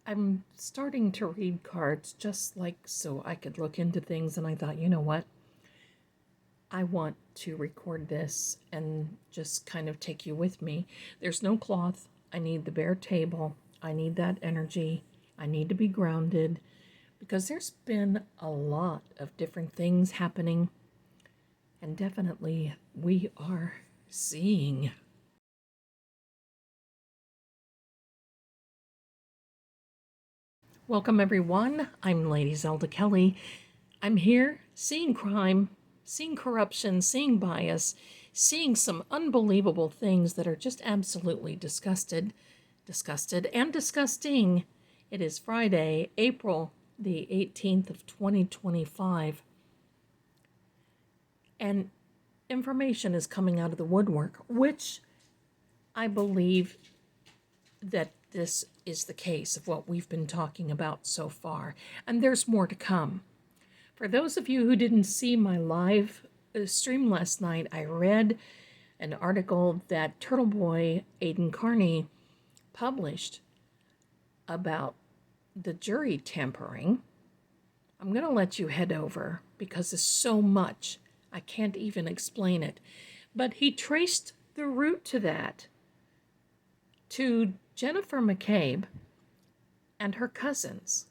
I'm starting to read cards just like so I could look into things, and I thought, you know what? I want to record this and just kind of take you with me. There's no cloth. I need the bare table. I need that energy. I need to be grounded because there's been a lot of different things happening, and definitely we are seeing. Welcome, everyone. I'm Lady Zelda Kelly. I'm here seeing crime, seeing corruption, seeing bias, seeing some unbelievable things that are just absolutely disgusted, and disgusting. It is Friday, April the 18th of 2025, and information is coming out of the woodwork, which I believe that this is the case of what we've been talking about so far, and there's more to come. For those of you who didn't see my live stream last night, I read an article that Turtle Boy Aiden Carney published about the jury tampering. I'm going to let you head over because there's so much. I can't even explain it. But he traced the root to that to Jennifer McCabe and her cousins,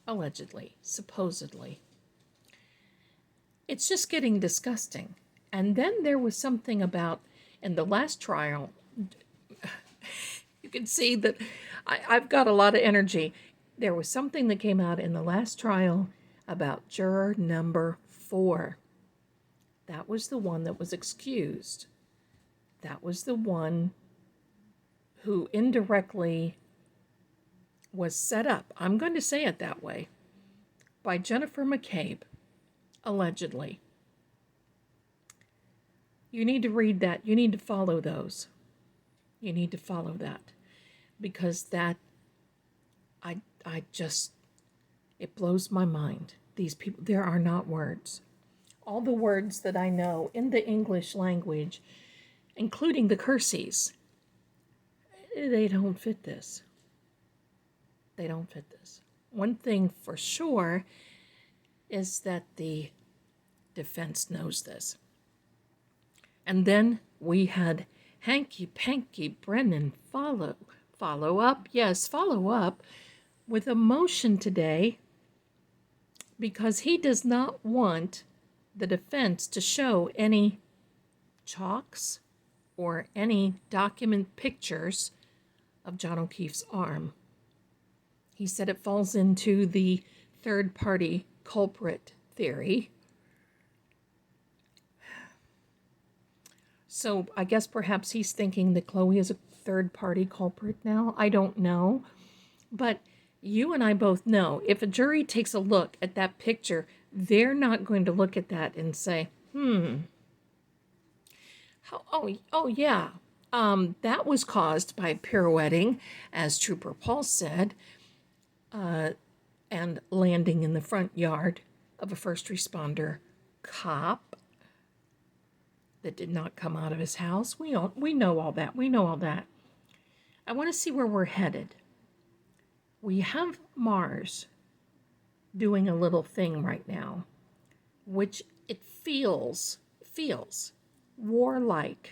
allegedly, supposedly. It's just getting disgusting. And then there was something about, in the last trial, you can see that I've got a lot of energy. There was something that came out in the last trial about juror number 4. That was the one that was excused. That was the one who indirectly was set up, I'm going to say it that way, by Jennifer McCabe, allegedly. You need to read that. You need to follow those. You need to follow that. Because that, I just, it blows my mind. These people, there are not words. All the words that I know in the English language, including the cursies, they don't fit this. They don't fit this. One thing for sure is that the defense knows this. And then we had Hanky Panky Brennan follow up with a motion today because he does not want the defense to show any chalks or any document pictures of John O'Keefe's arm. He said it falls into the third-party culprit theory. So I guess perhaps he's thinking that Chloe is a third-party culprit now. I don't know. But you and I both know if a jury takes a look at that picture, they're not going to look at that and say, yeah, that was caused by pirouetting, as Trooper Paul said, and landing in the front yard of a first responder cop that did not come out of his house. We know all that. We know all that. I want to see where we're headed. We have Mars doing a little thing right now, which it feels warlike.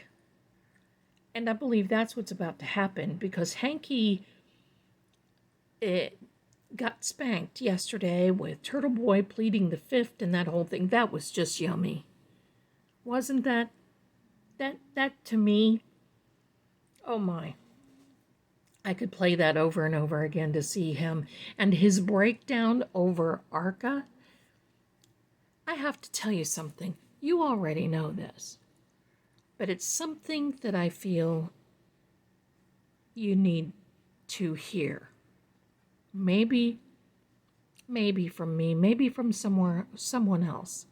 And I believe that's what's about to happen because Hanky got spanked yesterday with Turtle Boy pleading the fifth and that whole thing. That was just yummy. Wasn't that to me? Oh my. I could play that over and over again to see him. And his breakdown over Arca. I have to tell you something. You already know this. But it's something that I feel you need to hear. Maybe from me, maybe from someone else.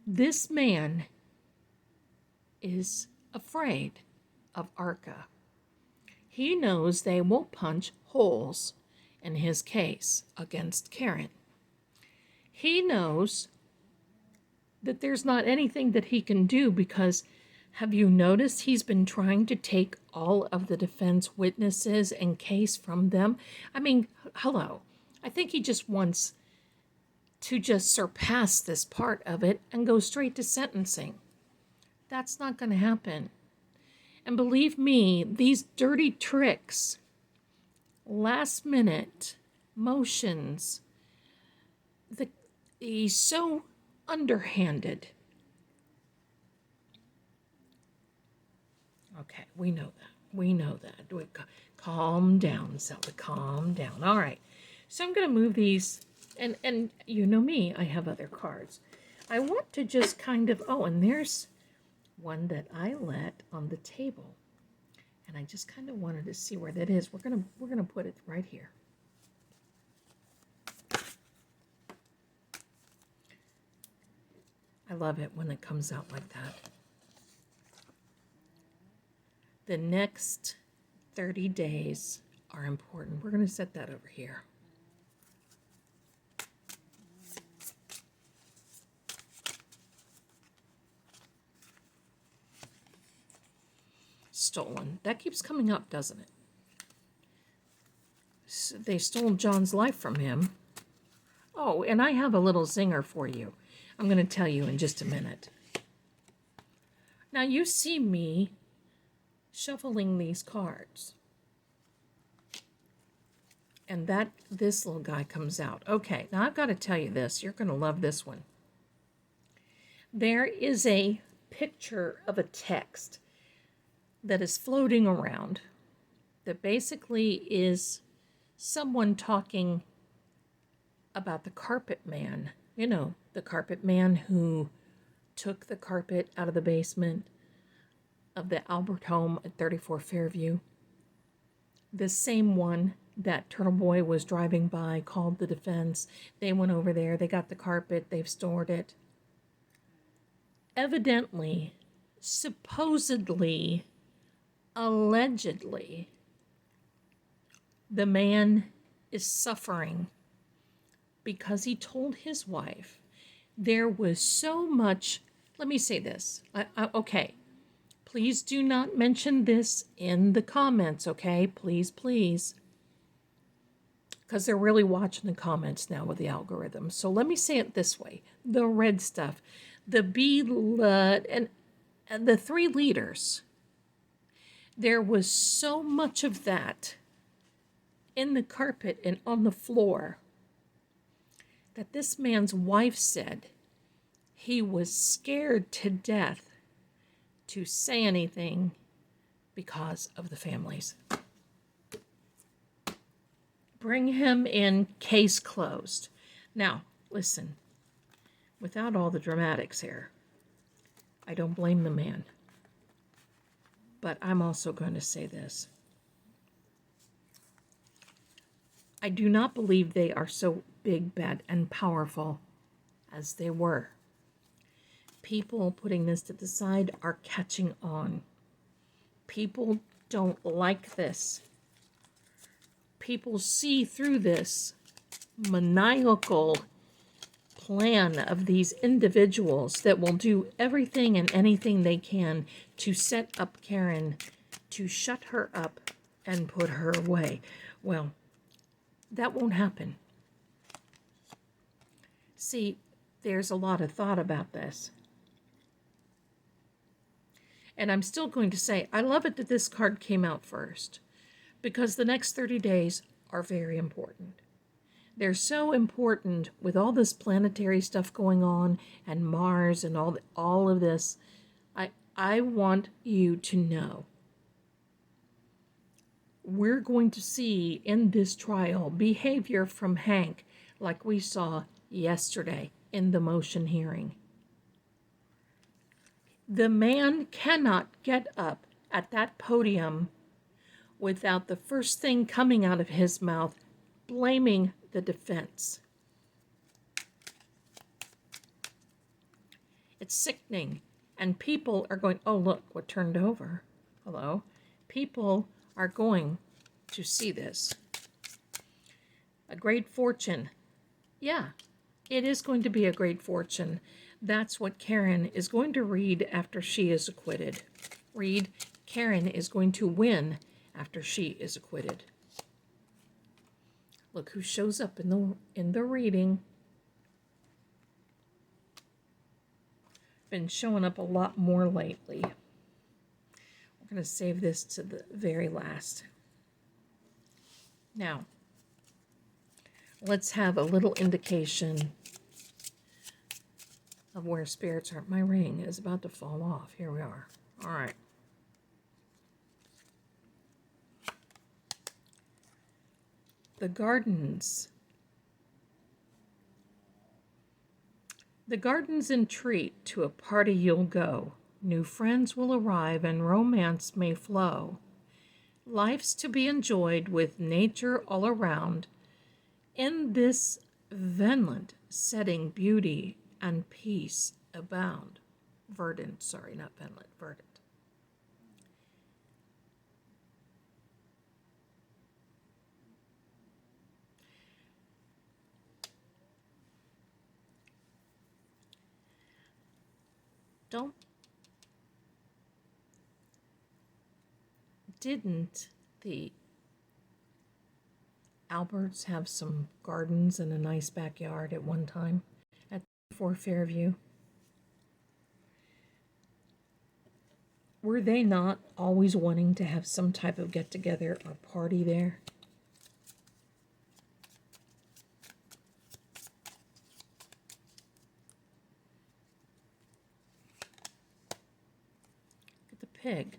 This man is afraid of Arca. He knows they will punch holes in his case against Karen. He knows that there's not anything that he can do because Have you noticed he's been trying to take all of the defense witnesses and case from them? I mean, hello. I think he just wants to just surpass this part of it and go straight to sentencing. That's not going to happen. And believe me, these dirty tricks, last minute motions, he's so underhanded. Okay, we know that. We know that. Calm down, Zelda. Calm down. All right. So I'm going to move these. And you know me, I have other cards. I want to just kind of... Oh, and there's one that I let on the table. And I just kind of wanted to see where that is. We're gonna put it right here. I love it when it comes out like that. The next 30 days are important. We're going to set that over here. Stolen. That keeps coming up, doesn't it? So they stole John's life from him. Oh, and I have a little zinger for you. I'm going to tell you in just a minute. Now, you see me shuffling these cards. And this little guy comes out. Okay, now I've got to tell you this. You're going to love this one. There is a picture of a text that is floating around that basically is someone talking about the carpet man. You know, the carpet man who took the carpet out of the basement of the Albert home at 34 Fairview. The same one that Turtle Boy was driving by, called the defense. They went over there, they got the carpet, they've stored it. Evidently, supposedly, allegedly, the man is suffering because he told his wife there was so much... Let me say this. Okay. Please do not mention this in the comments, okay? Please, please. Because they're really watching the comments now with the algorithm. So let me say it this way. The red stuff, the blood, and the 3 leaders. There was so much of that in the carpet and on the floor that this man's wife said he was scared to death to say anything because of the families. Bring him in, case closed. Now, listen, without all the dramatics here, I don't blame the man. But I'm also going to say this. I do not believe they are so big, bad, and powerful as they were. People putting this to the side are catching on. People don't like this. People see through this maniacal plan of these individuals that will do everything and anything they can to set up Karen, to shut her up and put her away. Well, that won't happen. See, there's a lot of thought about this. And I'm still going to say, I love it that this card came out first, because the next 30 days are very important. They're so important with all this planetary stuff going on and Mars and all of this. I want you to know we're going to see in this trial behavior from Hank like we saw yesterday in the motion hearing. The man cannot get up at that podium without the first thing coming out of his mouth blaming the defense. It's sickening. And people are going, oh, look what turned over. Hello? People are going to see this. A great fortune. Yeah, it is going to be a great fortune. That's what Karen is going to read after she is acquitted. Read, Karen is going to win after she is acquitted. Look who shows up in the reading. Been showing up a lot more lately. We're going to save this to the very last. Now, let's have a little indication of where spirits are. My ring is about to fall off. Here we are. All right. The gardens. The gardens entreat to a party you'll go. New friends will arrive and romance may flow. Life's to be enjoyed with nature all around. In this Venland setting, beauty and peace abound. Verdant, sorry, not Venland, verdant. Didn't the Alberts have some gardens and a nice backyard at one time at Fort Fairview? Were they not always wanting to have some type of get-together or party there? Look at the pig.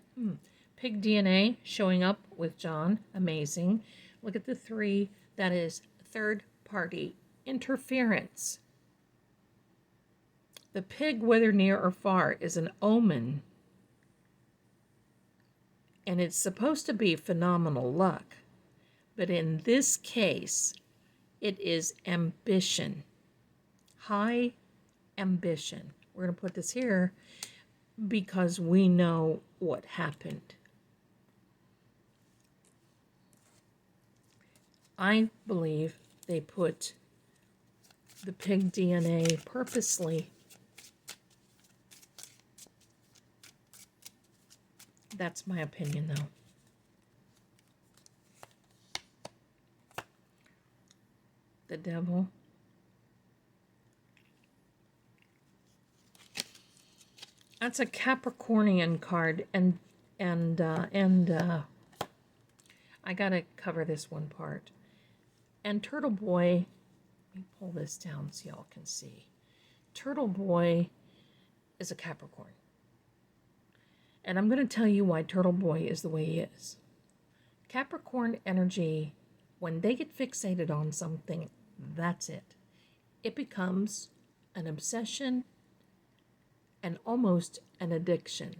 Pig DNA showing up with John. Amazing. Look at the 3. That is third-party interference. The pig, whether near or far, is an omen. And it's supposed to be phenomenal luck. But in this case, it is ambition. High ambition. We're going to put this here because we know what happened. I believe they put the pig DNA purposely. That's my opinion, though. The devil. That's a Capricornian card, and I gotta cover this one part. And Turtle Boy, let me pull this down so y'all can see. Turtle Boy is a Capricorn. And I'm going to tell you why Turtle Boy is the way he is. Capricorn energy, when they get fixated on something, that's it. It becomes an obsession and almost an addiction.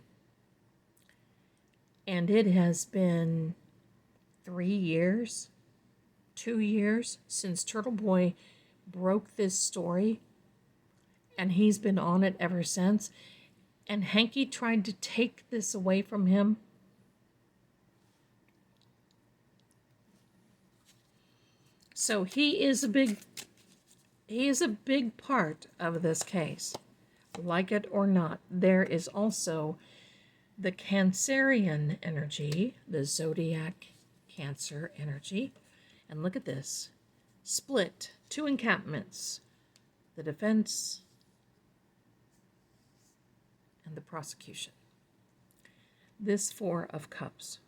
And it has been 3 years, 2 years since Turtle Boy broke this story, and he's been on it ever since. And Hanky tried to take this away from him. So he is a big part of this case. Like it or not, there is also the Cancerian energy, the zodiac Cancer energy. And look at this. Split, 2 encampments. The defense and the prosecution. This 4 of Cups.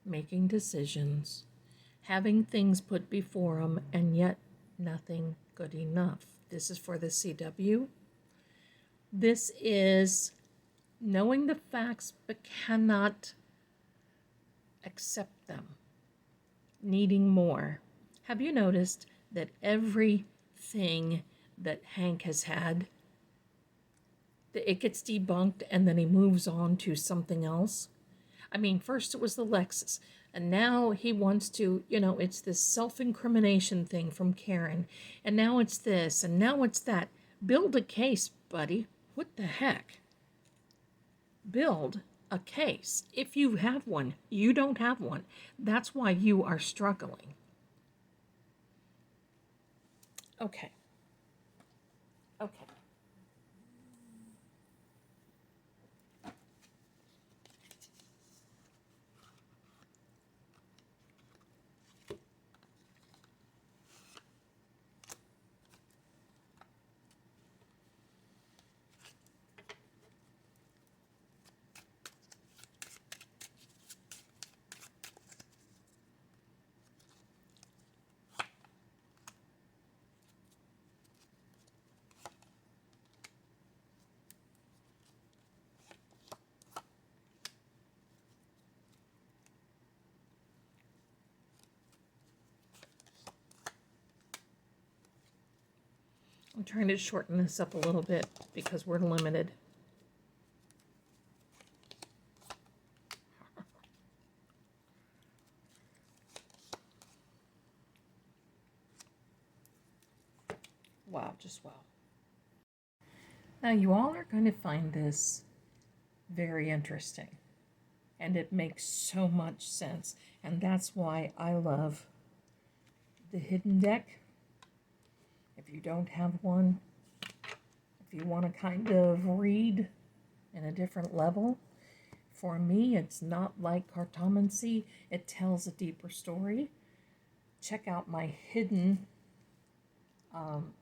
Making decisions, having things put before them, and yet nothing good enough. This is for the CW. This is knowing the facts but cannot accept them, needing more. Have you noticed that everything that Hank has had, it gets debunked and then he moves on to something else? I mean, first it was the Lexus, and now he wants to, it's this self-incrimination thing from Karen, and now it's this, and now it's that. Build a case, buddy. What the heck? Build a case. If you have one, you don't have one. That's why you are struggling. Okay. I'm trying to shorten this up a little bit because we're limited. Wow, just wow. Now you all are going to find this very interesting. And it makes so much sense. And that's why I love the hidden deck. If you don't have one, if you want to kind of read in a different level, for me, it's not like Cartomancy. It tells a deeper story. Check out my hidden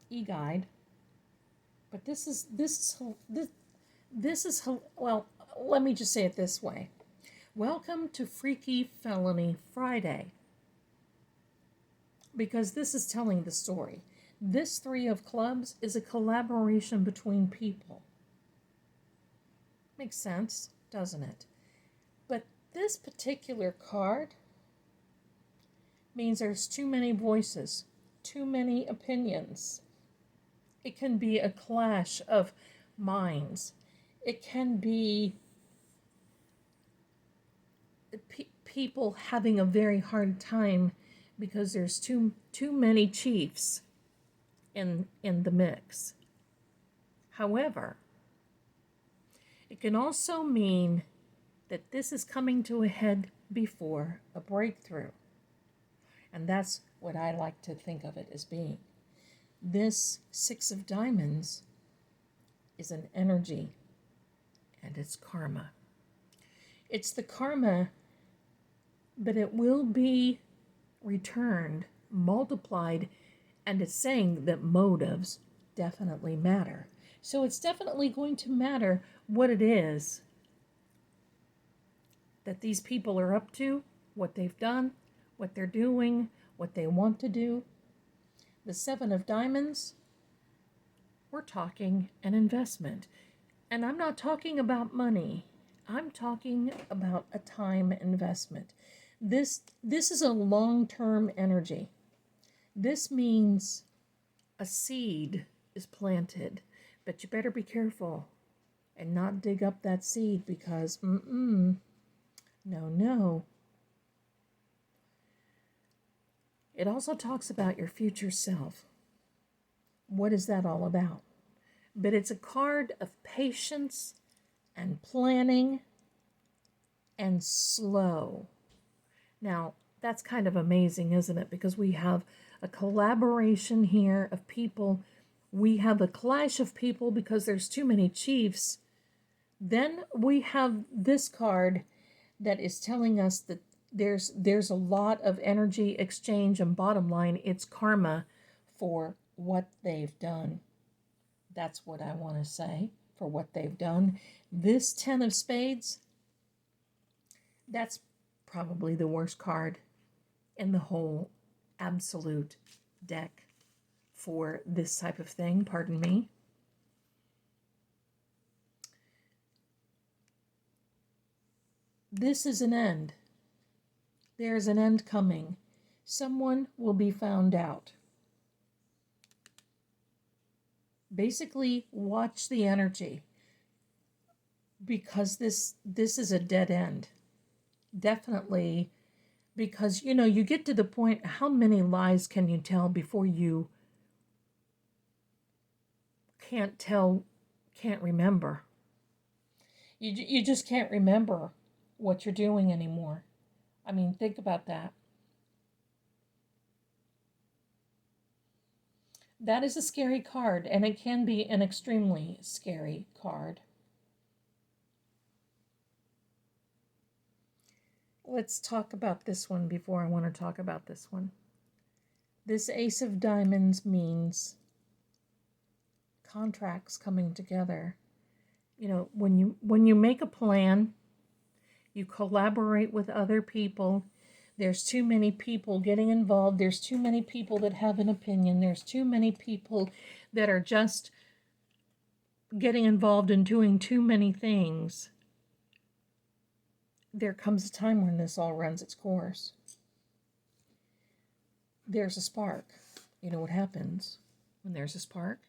e-guide. But this is well, let me just say it this way. Welcome to Freaky Felony Friday. Because this is telling the story. This Three of Clubs is a collaboration between people. Makes sense, doesn't it? But this particular card means there's too many voices, too many opinions. It can be a clash of minds. It can be people having a very hard time because there's too many chiefs in the mix. However, it can also mean that this is coming to a head before a breakthrough. And that's what I like to think of it as being. This Six of Diamonds is an energy, and it's karma. It's the karma, but it will be returned, multiplied, and it's saying that motives definitely matter. So it's definitely going to matter what it is that these people are up to, what they've done, what they're doing, what they want to do. The Seven of Diamonds, we're talking an investment. And I'm not talking about money. I'm talking about a time investment. This is a long-term energy. This means a seed is planted, but you better be careful and not dig up that seed because, no. It also talks about your future self. What is that all about? But it's a card of patience and planning and slow. Now, that's kind of amazing, isn't it? Because we have a collaboration here of people. We have a clash of people because there's too many chiefs. Then we have this card that is telling us that there's a lot of energy exchange, and bottom line, it's karma for what they've done. That's what I want to say, for what they've done. This 10 of Spades, that's probably the worst card in the whole absolute deck for this type of thing, pardon me. This is an end. There's an end coming. Someone will be found out. Basically, watch the energy, because this is a dead end. Definitely, because, you get to the point, how many lies can you tell before you can't remember? You just can't remember what you're doing anymore. I mean, think about that. That is a scary card, and it can be an extremely scary card. Let's talk about this one before I want to talk about this one. This Ace of Diamonds means contracts coming together. When you make a plan, you collaborate with other people. There's too many people getting involved. There's too many people that have an opinion. There's too many people that are just getting involved and doing too many things. There comes a time when this all runs its course. There's a spark. You know what happens when there's a spark?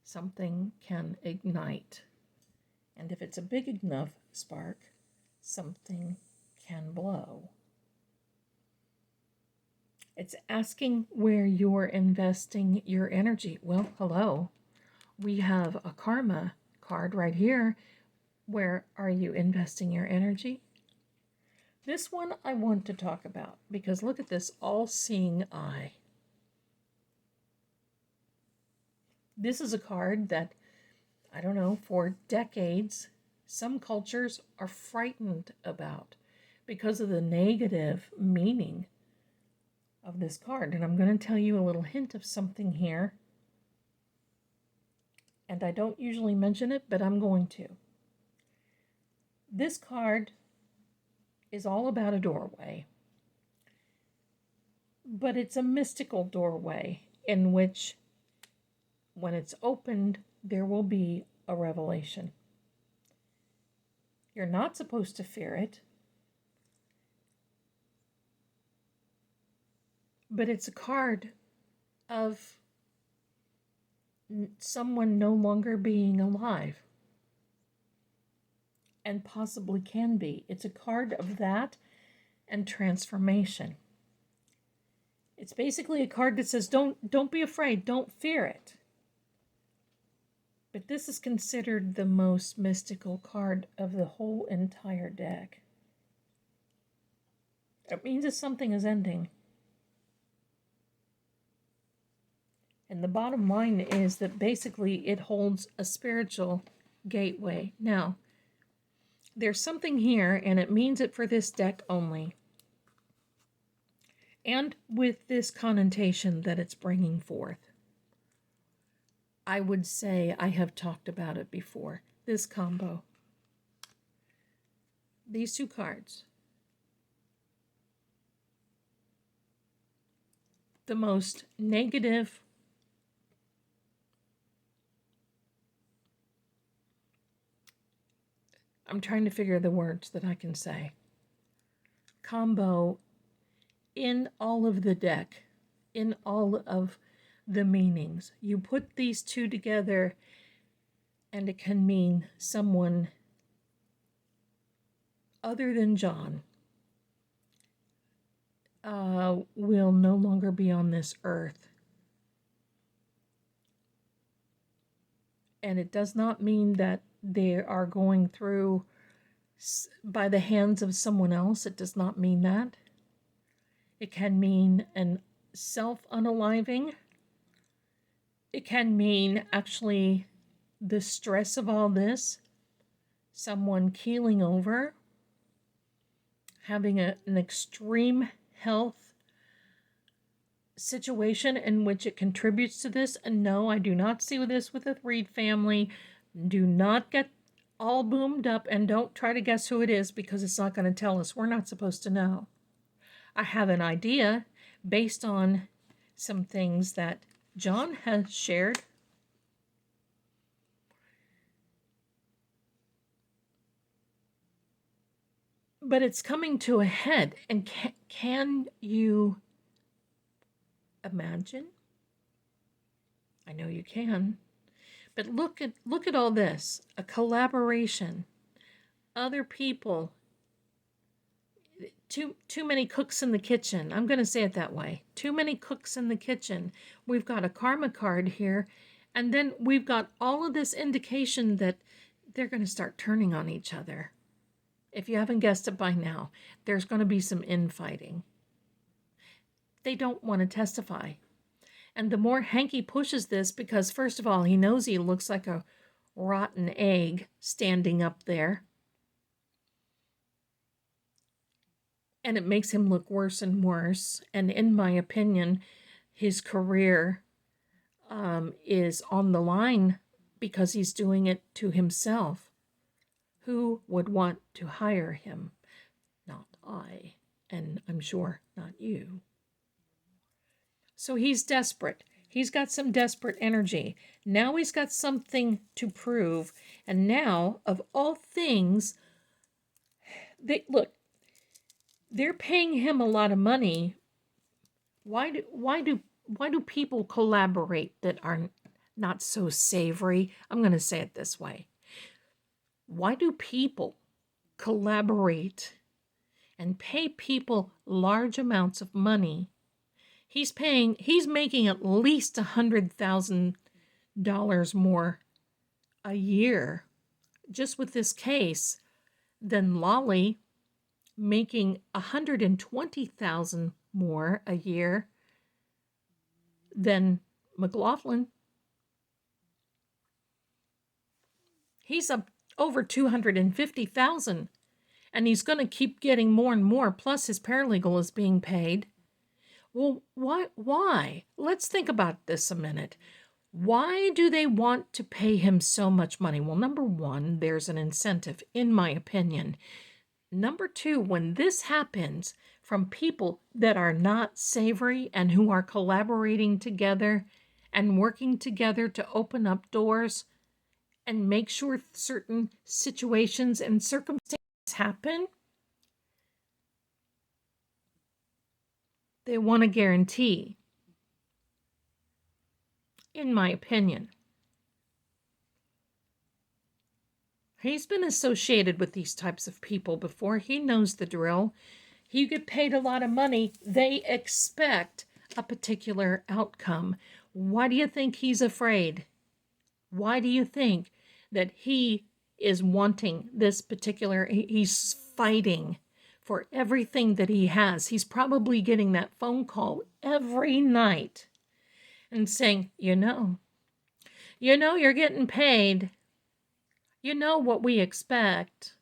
something can ignite. And if it's a big enough spark, something can blow. It's asking where you're investing your energy. Well, hello. We have a karma card right here. Where are you investing your energy? This one I want to talk about because look at this all-seeing eye. This is a card that, I don't know, for decades, some cultures are frightened about because of the negative meaning of this card. And I'm going to tell you a little hint of something here. And I don't usually mention it, but I'm going to. This card is all about a doorway. But it's a mystical doorway in which, when it's opened, there will be a revelation. You're not supposed to fear it. But it's a card of someone no longer being alive. And possibly can be. It's a card of that and transformation. It's basically a card that says, don't be afraid, don't fear it. But this is considered the most mystical card of the whole entire deck. It means that something is ending. And the bottom line is that basically it holds a spiritual gateway. Now, there's something here, and it means it for this deck only. And with this connotation that it's bringing forth. I would say I have talked about it before. This combo. These two cards. The most negative I'm trying to figure the words that I can say. Combo in all of the deck, in all of the meanings. You put these two together and it can mean someone other than John will no longer be on this earth. And it does not mean that they are going through by the hands of someone else. It does not mean that. It can mean an self-unaliving. It can mean actually the stress of all this, someone keeling over, having an extreme health situation in which it contributes to this. And no, I do not see this with the Reed family. Do not get all boomed up and don't try to guess who it is because it's not going to tell us. We're not supposed to know. I have an idea based on some things that John has shared. But it's coming to a head. And can you imagine? I know you can. But look at all this. A collaboration. Other people. Too many cooks in the kitchen. I'm going to say it that way. Too many cooks in the kitchen. We've got a karma card here. And then we've got all of this indication that they're going to start turning on each other. If you haven't guessed it by now, there's going to be some infighting. They don't want to testify. And the more Hanky pushes this, because first of all, he knows he looks like a rotten egg standing up there. And it makes him look worse and worse. And in my opinion, his career is on the line because he's doing it to himself. Who would want to hire him? Not I. And I'm sure not you. So he's desperate. He's got some desperate energy. Now he's got something to prove. And now, of all things, they're paying him a lot of money. Why do people collaborate that are not so savory. I'm going to say it this way. Why do people collaborate and pay people large amounts of money? He's making at least $100,000 more a year just with this case than Lolly, making $120,000 more a year than McLaughlin. He's up over $250,000, and he's going to keep getting more and more. Plus, his paralegal is being paid. Well, why? Let's think about this a minute. Why do they want to pay him so much money? Well, number one, there's an incentive, in my opinion. Number two, when this happens from people that are not savory and who are collaborating together and working together to open up doors and make sure certain situations and circumstances happen, they want a guarantee, in my opinion. He's been associated with these types of people before. He knows the drill. You get paid a lot of money, they expect a particular outcome. Why do you think he's afraid? Why do you think that he is wanting this particular, he's fighting for everything that he has? He's probably getting that phone call every night and saying, you know, you're getting paid. You know what we expect.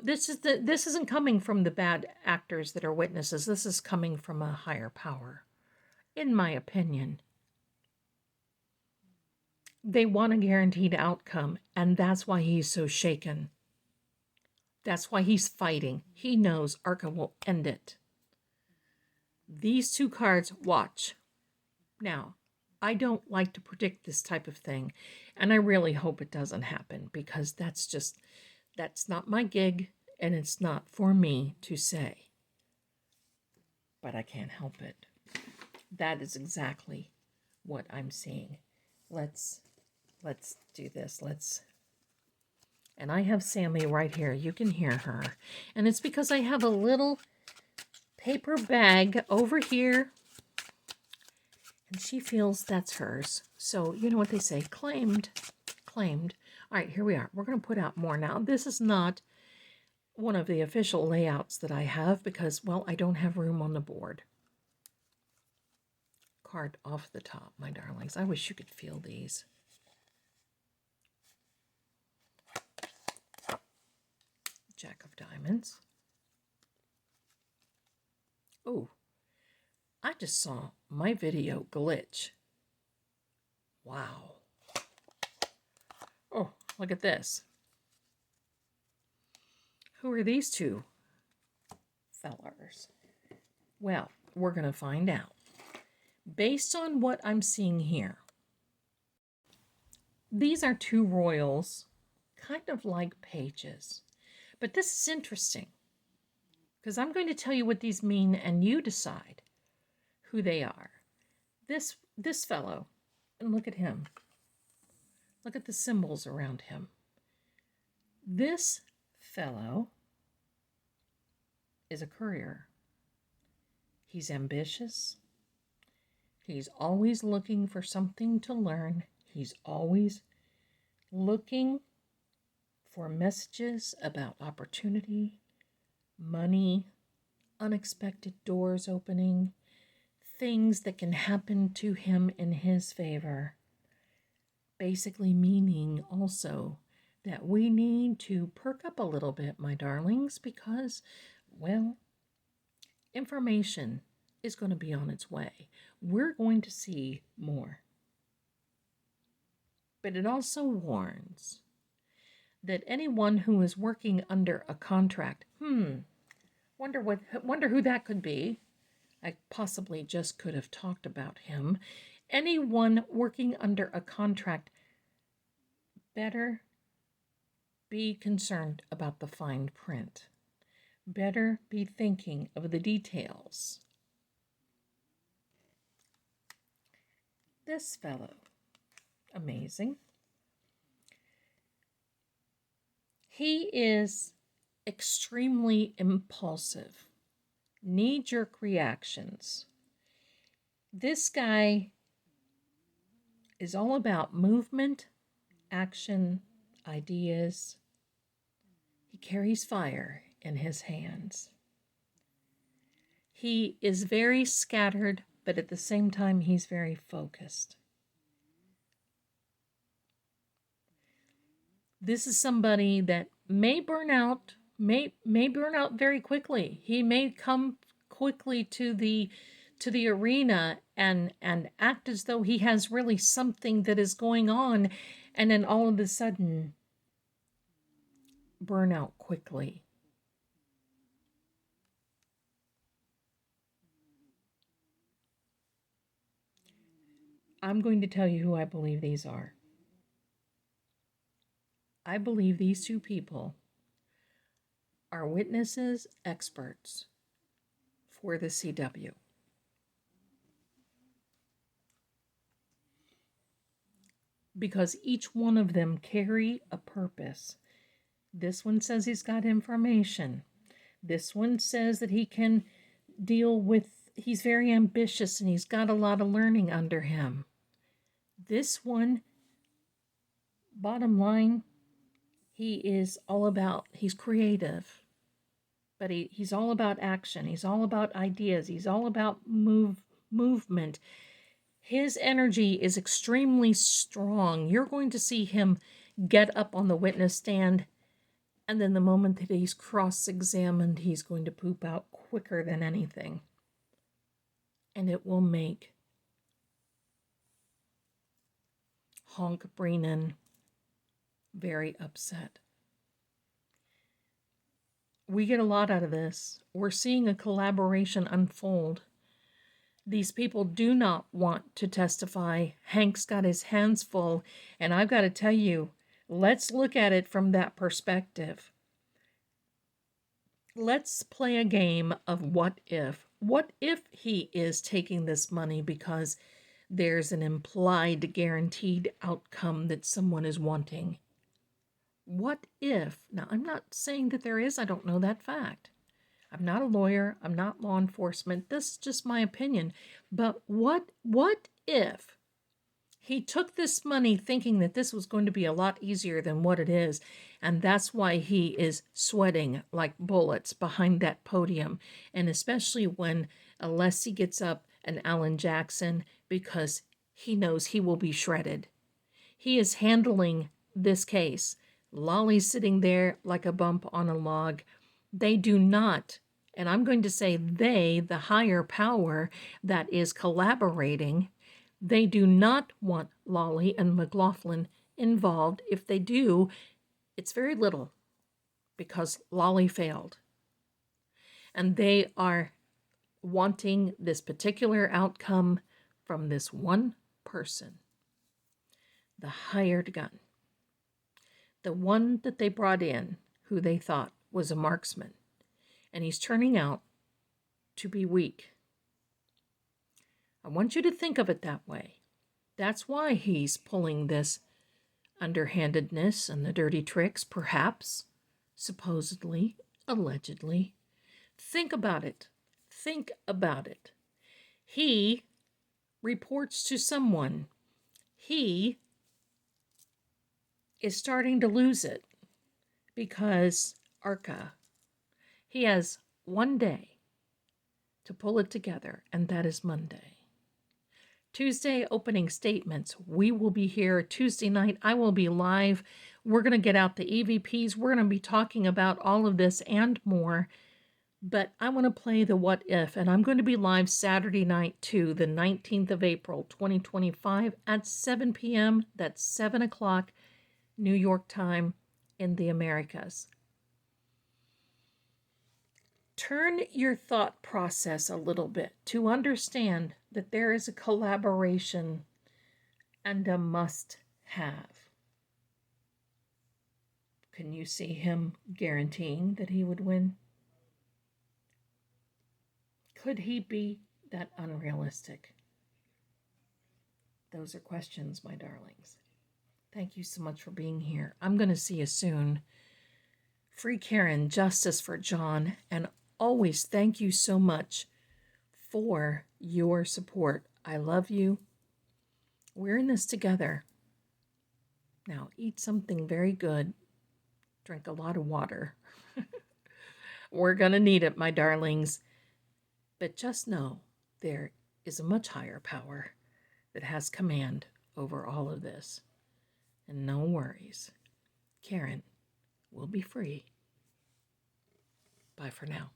This isn't coming from the bad actors that are witnesses. This is coming from a higher power, in my opinion. They want a guaranteed outcome, and that's why he's so shaken. That's why he's fighting. He knows Arca will end it. These two cards, watch. Now, I don't like to predict this type of thing, and I really hope it doesn't happen, because that's not my gig, and it's not for me to say. But I can't help it. That is exactly what I'm seeing. Let's do this. And I have Sammy right here. You can hear her. And it's because I have a little paper bag over here, and she feels that's hers. So, you know what they say, claimed. All right, here we are. We're going to put out more now. This is not one of the official layouts that I have because, well, I don't have room on the board. Card off the top, my darlings. I wish you could feel these. Jack of Diamonds. Oh, I just saw my video glitch. Wow. Oh, look at this. Who are these two fellers? Well, we're going to find out. Based on what I'm seeing here, these are two royals, kind of like pages. But this is interesting, because I'm going to tell you what these mean, and you decide who they are. This fellow, and look at him. Look at the symbols around him. This fellow is a courier. He's ambitious. He's always looking for something to learn. He's always looking for messages about opportunity, money, unexpected doors opening, things that can happen to him in his favor. Basically meaning also that we need to perk up a little bit, my darlings, because, well, information is going to be on its way. We're going to see more. But it also warns that anyone who is working under a contract, wonder who that could be. I possibly just could have talked about him. Anyone working under a contract better be concerned about the fine print. Better be thinking of the details. This fellow, Amazing. He is extremely impulsive, knee-jerk reactions. This guy is all about movement, action, ideas. He carries fire in his hands. He is very scattered, but at the same time, he's very focused. This is somebody that may burn out, may burn out very quickly. He may come quickly to the arena and act as though he has really something that is going on, and then all of a sudden burn out quickly. I'm going to tell you who I believe these are. I believe these two people are witnesses, experts for the CW. Because each one of them carry a purpose. This one says he's got information. This one says that he can deal with, he's very ambitious and he's got a lot of learning under him. This one, bottom line, he is all about, he's creative, but he's all about action. He's all about ideas. He's all about movement. His energy is extremely strong. You're going to see him get up on the witness stand, and then the moment that he's cross-examined, he's going to poop out quicker than anything. And it will make Honk Brennan very upset. We get a lot out of this. We're seeing a collaboration unfold. These people do not want to testify. Hank's got his hands full, and I've got to tell you, let's look at it from that perspective. Let's play a game of what if. What if he is taking this money because there's an implied guaranteed outcome that someone is wanting? What if? Now, I'm not saying that there is. I don't know that fact. I'm not a lawyer. I'm not law enforcement. This is just my opinion. But what if he took this money thinking that this was going to be a lot easier than what it is, and that's why he is sweating like bullets behind that podium, and especially when Alessi gets up and Alan Jackson, because he knows he will be shredded. He is handling this case. Lolly's sitting there like a bump on a log. They do not, and I'm going to say they, the higher power that is collaborating, they do not want Lolly and McLaughlin involved. If they do, it's very little, because Lolly failed. And they are wanting this particular outcome from this one person, the hired gun, the one that they brought in, who they thought was a marksman, and he's turning out to be weak. I want you to think of it that way. That's why he's pulling this underhandedness and the dirty tricks, perhaps, supposedly, allegedly. Think about it. Think about it. He reports to someone. He is starting to lose it because Arca, he has one day to pull it together, and that is Monday. Tuesday, opening statements. We will be here Tuesday night. I will be live. We're going to get out the EVPs. We're going to be talking about all of this and more. But I want to play the what if, and I'm going to be live Saturday night too, the 19th of April, 2025 at 7 p.m. That's 7 o'clock New York time in the Americas. Turn your thought process a little bit to understand that there is a collaboration and a must-have. Can you see him guaranteeing that he would win? Could he be that unrealistic? those are questions, my darlings. Thank you so much for being here. I'm going to see you soon. Free Karen, justice for John, and always thank you so much for your support. I love you. We're in this together. Now, eat something very good. Drink a lot of water. We're going to need it, my darlings. But just know there is a much higher power that has command over all of this. And no worries. Karen will be free. Bye for now.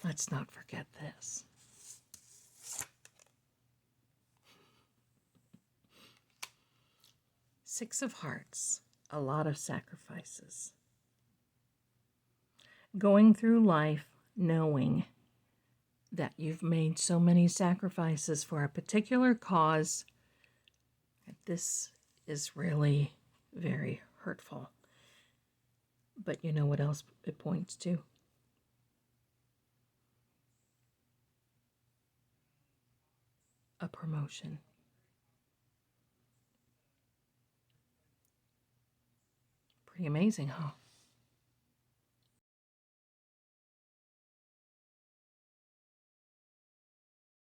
Let's not forget this. Six of Hearts, a lot of sacrifices. Going through life knowing that you've made so many sacrifices for a particular cause, this is really very hurtful. But you know what else it points to? A promotion. Pretty amazing, huh?